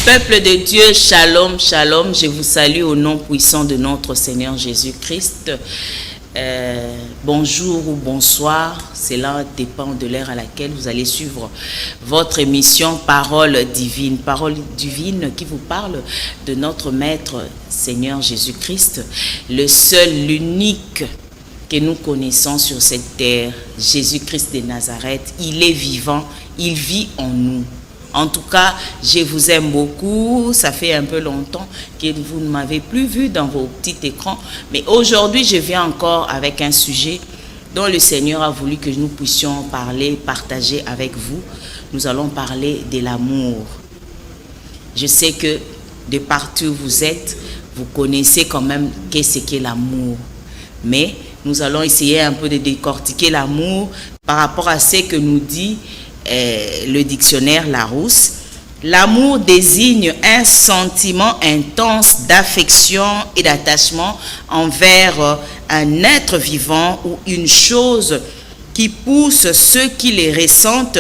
Peuple de Dieu, shalom, shalom, je vous salue au nom puissant de notre Seigneur Jésus-Christ. Bonjour ou bonsoir, cela dépend de l'heure à laquelle vous allez suivre votre émission Parole divine qui vous parle de notre Maître Seigneur Jésus-Christ, le seul, l'unique que nous connaissons sur cette terre, Jésus-Christ de Nazareth. Il est vivant, il vit en nous. En tout cas, je vous aime beaucoup. Ça fait un peu longtemps que vous ne m'avez plus vu dans vos petits écrans. Mais aujourd'hui, je viens encore avec un sujet dont le Seigneur a voulu que nous puissions parler, partager avec vous. Nous allons parler de l'amour. Je sais que de partout où vous êtes, vous connaissez quand même qu'est-ce qu'est l'amour. Mais nous allons essayer un peu de décortiquer l'amour par rapport à ce que nous dit le dictionnaire Larousse. L'amour désigne un sentiment intense d'affection et d'attachement envers un être vivant ou une chose qui pousse ceux qui les ressentent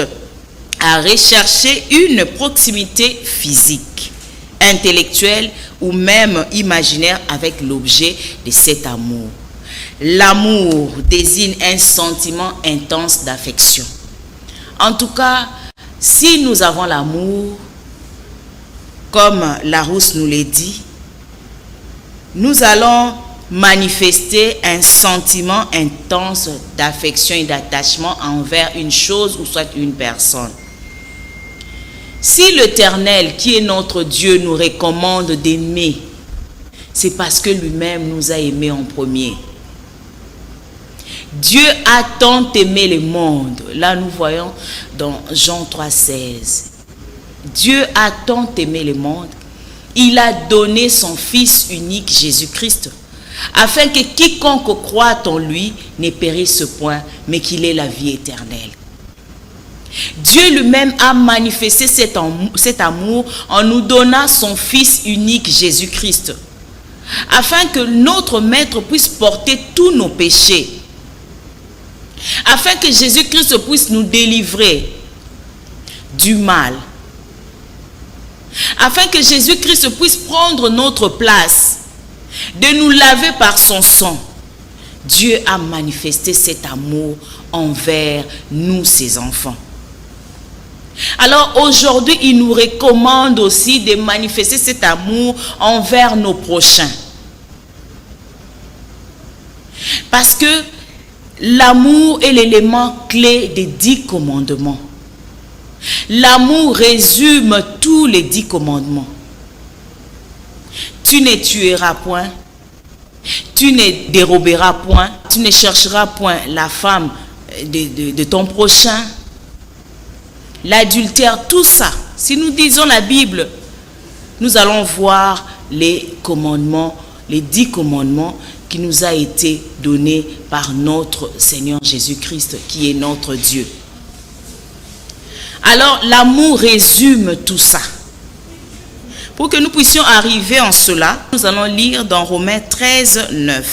à rechercher une proximité physique, intellectuelle ou même imaginaire avec l'objet de cet amour. L'amour désigne un sentiment intense d'affection. En tout cas, si nous avons l'amour, comme Larousse nous l'a dit, nous allons manifester un sentiment intense d'affection et d'attachement envers une chose ou soit une personne. Si l'Éternel, qui est notre Dieu, nous recommande d'aimer, c'est parce que lui-même nous a aimés en premier. Dieu a tant aimé le monde. Là, nous voyons dans Jean 3,16. Dieu a tant aimé le monde. Il a donné son Fils unique, Jésus-Christ, afin que quiconque croit en lui ne périsse point, mais qu'il ait la vie éternelle. Dieu lui-même a manifesté cet amour en nous donnant son Fils unique, Jésus-Christ, afin que notre Maître puisse porter tous nos péchés, afin que Jésus-Christ puisse nous délivrer du mal, afin que Jésus-Christ puisse prendre notre place, de nous laver par son sang. Dieu a manifesté cet amour envers nous, ses enfants. Alors aujourd'hui, il nous recommande aussi de manifester cet amour envers nos prochains. Parce que l'amour est l'élément clé des 10 commandements. L'amour résume tous les 10 commandements. Tu ne tueras point, tu ne déroberas point, tu ne chercheras point la femme de ton prochain, l'adultère, tout ça. Si nous disons la Bible, nous allons voir les commandements, les 10 commandements qui nous a été donné par notre Seigneur Jésus-Christ, qui est notre Dieu. Alors, l'amour résume tout ça. Pour que nous puissions arriver en cela, nous allons lire dans Romains 13, 9.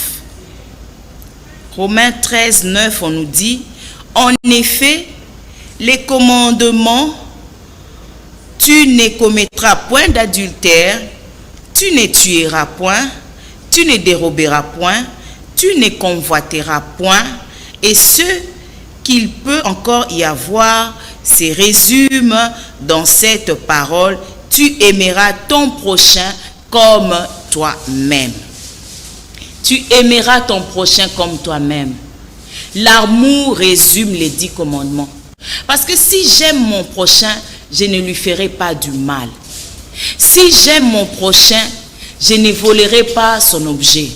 Romains 13, 9, on nous dit, en effet, les commandements, tu ne commettras point d'adultère, tu ne tueras point, tu ne déroberas point, tu ne convoiteras point, et ce qu'il peut encore y avoir se résume dans cette parole, tu aimeras ton prochain comme toi-même. Tu aimeras ton prochain comme toi-même. L'amour résume les 10 commandements. Parce que si j'aime mon prochain, je ne lui ferai pas du mal. Si j'aime mon prochain, je ne volerai pas son objet.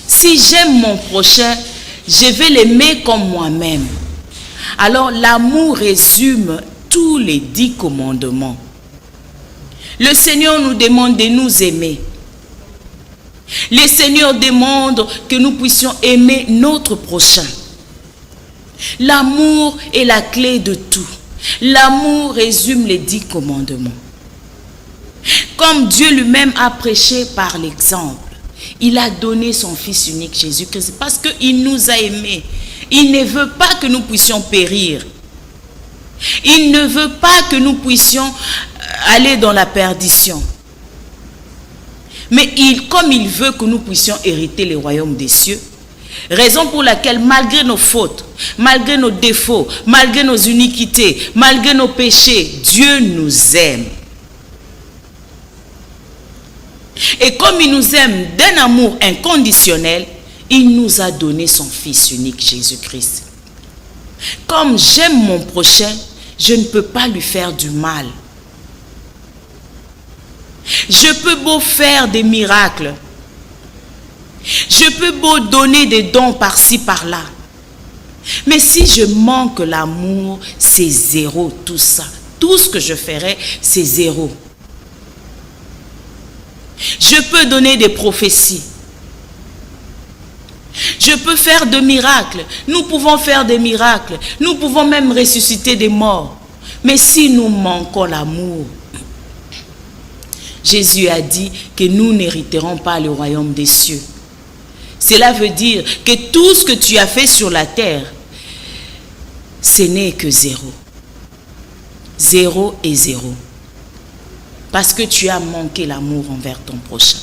Si j'aime mon prochain, je vais l'aimer comme moi-même. Alors l'amour résume tous les 10 commandements. Le Seigneur nous demande de nous aimer. Le Seigneur demande que nous puissions aimer notre prochain. L'amour est la clé de tout. L'amour résume les 10 commandements. Comme Dieu lui-même a prêché par l'exemple, il a donné son Fils unique Jésus-Christ parce qu'il nous a aimés. Il ne veut pas que nous puissions périr. Il ne veut pas que nous puissions aller dans la perdition. Mais comme il veut que nous puissions hériter le royaume des cieux, raison pour laquelle, malgré nos fautes, malgré nos défauts, malgré nos iniquités, malgré nos péchés, Dieu nous aime. Et comme il nous aime d'un amour inconditionnel, il nous a donné son Fils unique, Jésus-Christ. Comme j'aime mon prochain, je ne peux pas lui faire du mal. Je peux beau faire des miracles. Je peux beau donner des dons par-ci, par-là. Mais si je manque l'amour, c'est zéro tout ça. Tout ce que je ferai, c'est zéro. Je peux donner des prophéties. Je peux faire de miracles. Nous pouvons faire des miracles. Nous pouvons même ressusciter des morts. Mais si nous manquons l'amour, Jésus a dit que nous n'hériterons pas le royaume des cieux. Cela veut dire que tout ce que tu as fait sur la terre, ce n'est que zéro. Zéro et zéro. Parce que tu as manqué l'amour envers ton prochain.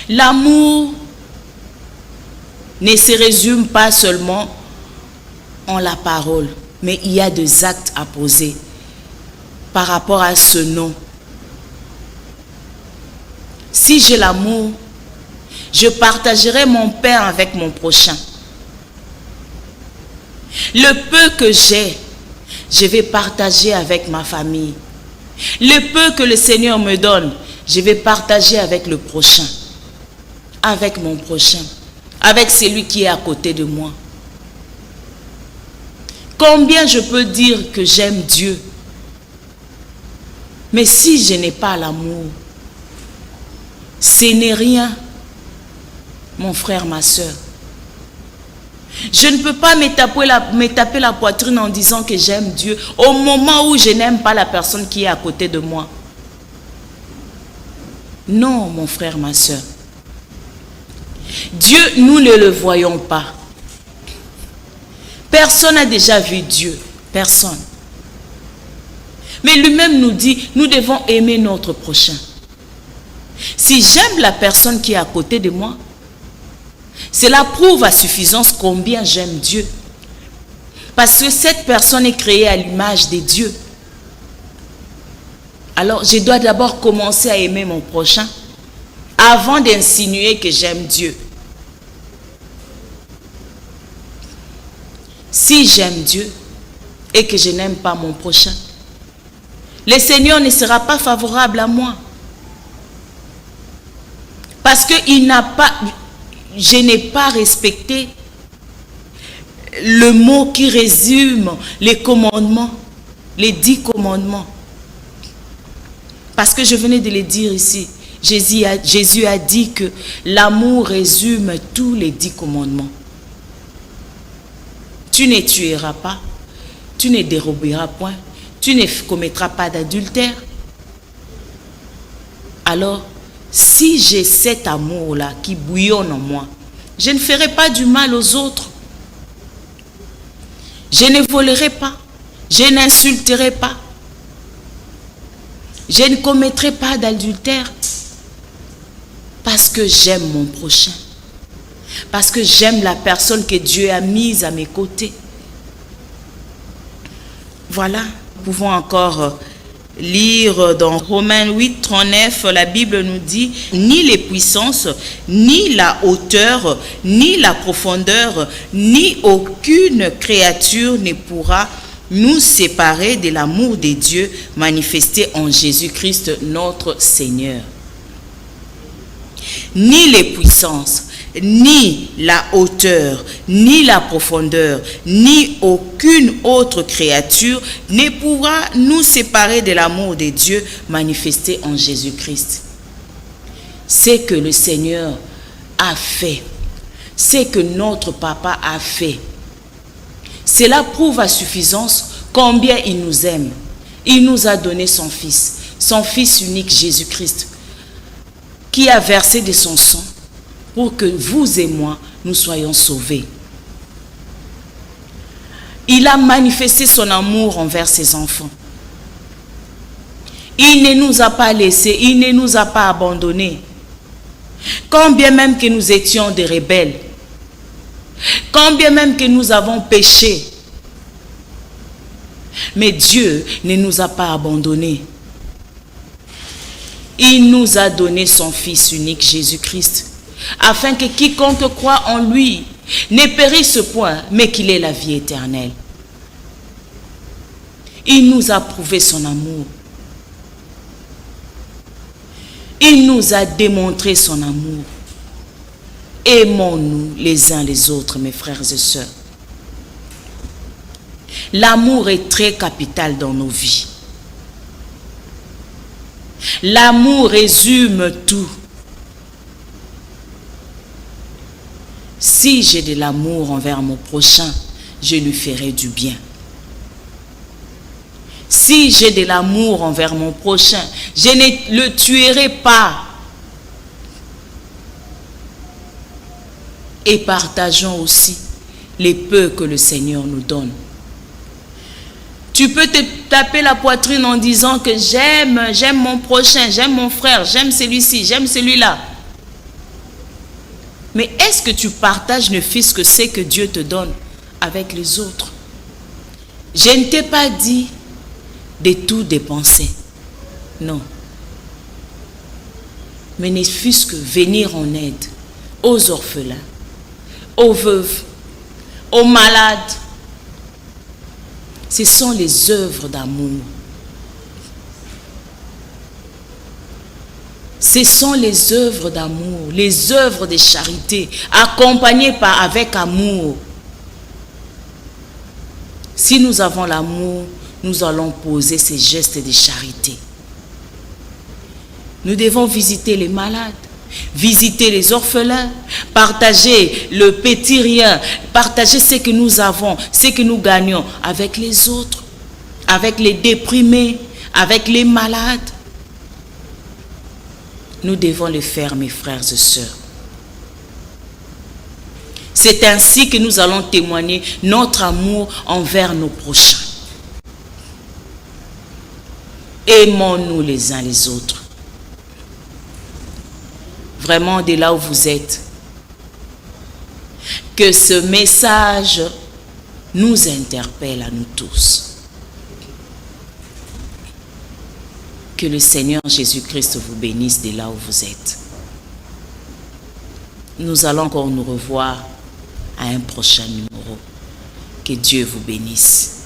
L'amour ne se résume pas seulement en la parole, mais il y a des actes à poser par rapport à ce nom. Si j'ai l'amour, je partagerai mon pain avec mon prochain. Le peu que j'ai, je vais partager avec ma famille. Le peu que le Seigneur me donne, je vais partager avec le prochain. Avec mon prochain. Avec celui qui est à côté de moi. Combien je peux dire que j'aime Dieu? Mais si je n'ai pas l'amour, ce n'est rien, mon frère, ma soeur. Je ne peux pas me taper la poitrine en disant que j'aime Dieu au moment où je n'aime pas la personne qui est à côté de moi. Non, mon frère, ma soeur. Dieu, nous ne le voyons pas. Personne n'a déjà vu Dieu. Personne. Mais lui-même nous dit, nous devons aimer notre prochain. Si j'aime la personne qui est à côté de moi, cela prouve à suffisance combien j'aime Dieu. Parce que cette personne est créée à l'image de Dieu. Alors, je dois d'abord commencer à aimer mon prochain avant d'insinuer que j'aime Dieu. Si j'aime Dieu et que je n'aime pas mon prochain, le Seigneur ne sera pas favorable à moi. Parce que je n'ai pas respecté le mot qui résume les commandements, les 10 commandements. Parce que je venais de le dire ici, Jésus a dit que l'amour résume tous les 10 commandements. Tu ne tueras pas, tu ne déroberas point, tu ne commettras pas d'adultère. Alors, si j'ai cet amour-là qui bouillonne en moi, je ne ferai pas du mal aux autres. Je ne volerai pas, je n'insulterai pas, je ne commettrai pas d'adultère parce que j'aime mon prochain. Parce que j'aime la personne que Dieu a mise à mes côtés. Voilà, nous pouvons encore lire dans Romains 8, 39, la Bible nous dit « Ni les puissances, ni la hauteur, ni la profondeur, ni aucune créature ne pourra nous séparer de l'amour de Dieu manifesté en Jésus-Christ notre Seigneur. » Ni les puissances, ni la hauteur, ni la profondeur, ni aucune autre créature ne pourra nous séparer de l'amour de Dieu manifesté en Jésus-Christ. C'est que le Seigneur a fait, c'est que notre Papa a fait. Cela prouve à suffisance combien il nous aime. Il nous a donné son Fils unique Jésus-Christ, qui a versé de son sang pour que vous et moi, nous soyons sauvés. Il a manifesté son amour envers ses enfants. Il ne nous a pas laissés, il ne nous a pas abandonnés. Quand bien même que nous étions des rebelles, quand bien même que nous avons péché, mais Dieu ne nous a pas abandonnés. Il nous a donné son Fils unique, Jésus-Christ, afin que quiconque croit en lui ne périsse point, mais qu'il ait la vie éternelle. Il nous a prouvé son amour. Il nous a démontré son amour. Aimons-nous les uns les autres, mes frères et sœurs. L'amour est très capital dans nos vies. L'amour résume tout. Si j'ai de l'amour envers mon prochain, je lui ferai du bien. Si j'ai de l'amour envers mon prochain, je ne le tuerai pas. Et partageons aussi les peu que le Seigneur nous donne. Tu peux te taper la poitrine en disant que j'aime mon prochain, j'aime mon frère, j'aime celui-ci, j'aime celui-là. Mais est-ce que tu partages ne fût-ce que ce que Dieu te donne avec les autres? Je ne t'ai pas dit de tout dépenser. Non. Mais ne fût-ce que venir en aide aux orphelins, aux veuves, aux malades. Ce sont les œuvres d'amour. Ce sont les œuvres d'amour, les œuvres de charité, accompagnées avec amour. Si nous avons l'amour, nous allons poser ces gestes de charité. Nous devons visiter les malades, visiter les orphelins, partager le petit rien, partager ce que nous avons, ce que nous gagnons avec les autres, avec les déprimés, avec les malades. Nous devons le faire, mes frères et sœurs. C'est ainsi que nous allons témoigner notre amour envers nos prochains. Aimons-nous les uns les autres. Vraiment, de là où vous êtes, que ce message nous interpelle à nous tous. Que le Seigneur Jésus-Christ vous bénisse de là où vous êtes. Nous allons encore nous revoir à un prochain numéro. Que Dieu vous bénisse.